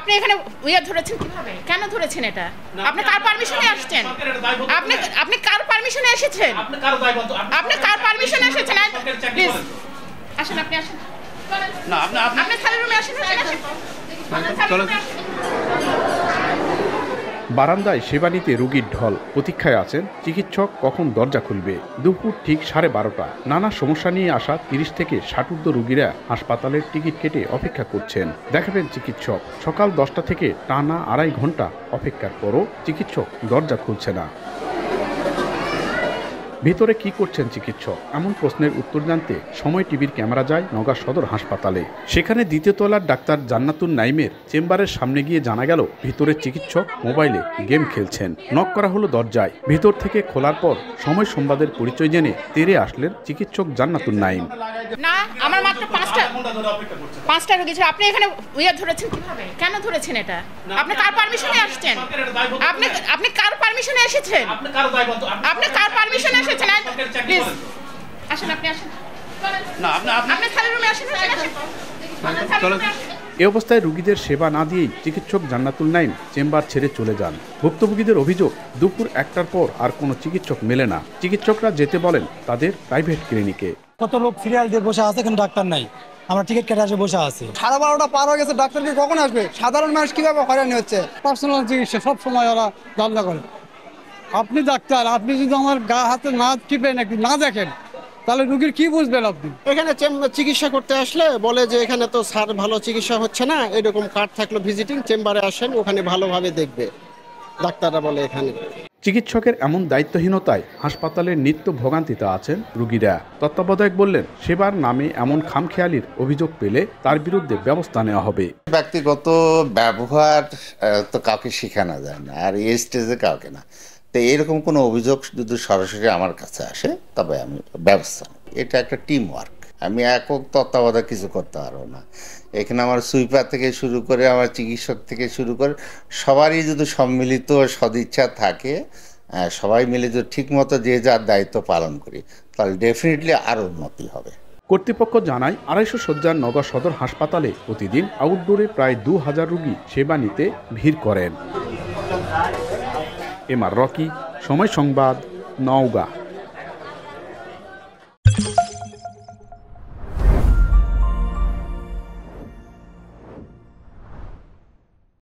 আপনি এখানে ধরেছেন কিভাবে? কেন ধরেছেন এটা? আপনি কার পারমিশনে আসছেন? আপনি কার পারমিশনে এসেছেন? আপনি কার পারমিশনে এসেছেন? প্লিজ আসেন, আপনি আসেন। না, আপনি খালি রুমে আসেন। বারান্দায় সেবা নিতে রোগীর ঢল, প্রতীক্ষায় আছেন চিকিৎসক কখন দরজা খুলবে। দুপুর ঠিক 12:30। নানা সমস্যা নিয়ে আসা 30 থেকে 60 ঊর্ধ্ব রোগীরা হাসপাতালের টিকিট কেটে অপেক্ষা করছেন। দেখাবেন চিকিৎসক। সকাল 10টা থেকে টানা 2.5 ঘন্টা অপেক্ষার পরও চিকিৎসক দরজা খুলছে না। ভিতরে কি করছেন চিকিৎসক? এমন প্রশ্নের উত্তর জানতে সময় টিভির ক্যামেরা যায় নওগাঁ সদর হাসপাতালে। সেখানে দ্বিতীয় তলার ডাক্তার জান্নাতুন নাইমের চেম্বারের সামনে গিয়ে জানা গেল ভিতরে চিকিৎসক মোবাইলে গেম খেলছেন। নক করা হলো দরজায়। ভিতর থেকে খোলার পর সময় সংবাদের পরিচয় জেনে তেরে আসলেন চিকিৎসক জান্নাতুন নাইম। না, আমার মাত্র 5টা রোগী ছিল। আপনি এখানে ধরেছেন কিভাবে? কেন ধরেছেন এটা? আপনি কার পারমিশনে আসছেন? আপনি কার পারমিশনে এসেছেন? আপনি কার পারমিশনে এসেছেন? প্লিজ আসেন, আপনি আসেন। না, আপনি খালি রুমে আসেন। এ অবস্থায় রোগীদের সেবা না দিয়েই চিকিৎসক জান্নাতুল নাইম চেম্বার ছেড়ে চলে যান। ভুক্তভোগীদের অভিযোগ, দুপুর 1টার পর আর কোনো চিকিৎসক মেলে না। চিকিৎসকরা যেতে বলেন তাদের প্রাইভেট ক্লিনিকে। কত লোক সিরিয়াল দিয়ে বসে আছে, কিন্তু ডাক্তার নাই। আমরা টিকিট কেটে আসে বসে আছি। 12:30 পার হয়ে গেছে, ডাক্তার কি কখন আসবে? সাধারণ মানুষ কিভাবে হয়রানি হচ্ছে? পার্সোনাল চিকিৎসা সব সময় ওরা ধান্দা করে। আপনি ডাক্তার, আপনি যদি আমার গা হাতে না টিপেন, একটু না দেখেন, তাহলে রোগীর কি বুঝবেন আপনি? এখানে চিকিৎসা করতে আসলে বলে যে এখানে তো স্যার ভালো চিকিৎসা হচ্ছে না, এরকম কার্ড থাকলো ভিজিটিং, চেম্বারে আসেন, ওখানে ভালোভাবে দেখবে ডাক্তাররা বলে। এখানে চিকিৎসকের এমন দায়িত্বহীনতায় হাসপাতালের নিত্য ভোগান্তিতে আছেন রোগীরা। তত্ত্বাবধায়ক বললেন, সেবার নামে এমন খামখেয়ালির অভিযোগ পেলে তার বিরুদ্ধে ব্যবস্থা নেওয়া হবে। ব্যক্তিগত ব্যবহার তো কাউকে শেখানো যায় না, আর এই স্টেজে কাউকে না। তো এরকম কোনো অভিযোগ যদি সরাসরি আমার কাছে আসে তবে আমি ব্যবস্থা নেব। এটা একটা টিম ওয়ার্ক। আমি একক তত্ত্বাবধায়ক কিছু করতে পারবো না। এখানে আমার সুইপার থেকে শুরু করে আমার চিকিৎসক থেকে শুরু করে সবারই যদি সম্মিলিত সদিচ্ছা থাকে, সবাই মিলে যদি ঠিকমতো যে যার দায়িত্ব পালন করি, তাহলে ডেফিনেটলি আরও উন্নতি হবে। কর্তৃপক্ষ জানায় 250 শয্যার নওগাঁ সদর হাসপাতালে প্রতিদিন আউটডোরে প্রায় 2000 রোগী সেবা নিতে ভিড় করেন। এমআর রকি, সময় সংবাদ, নওগাঁ।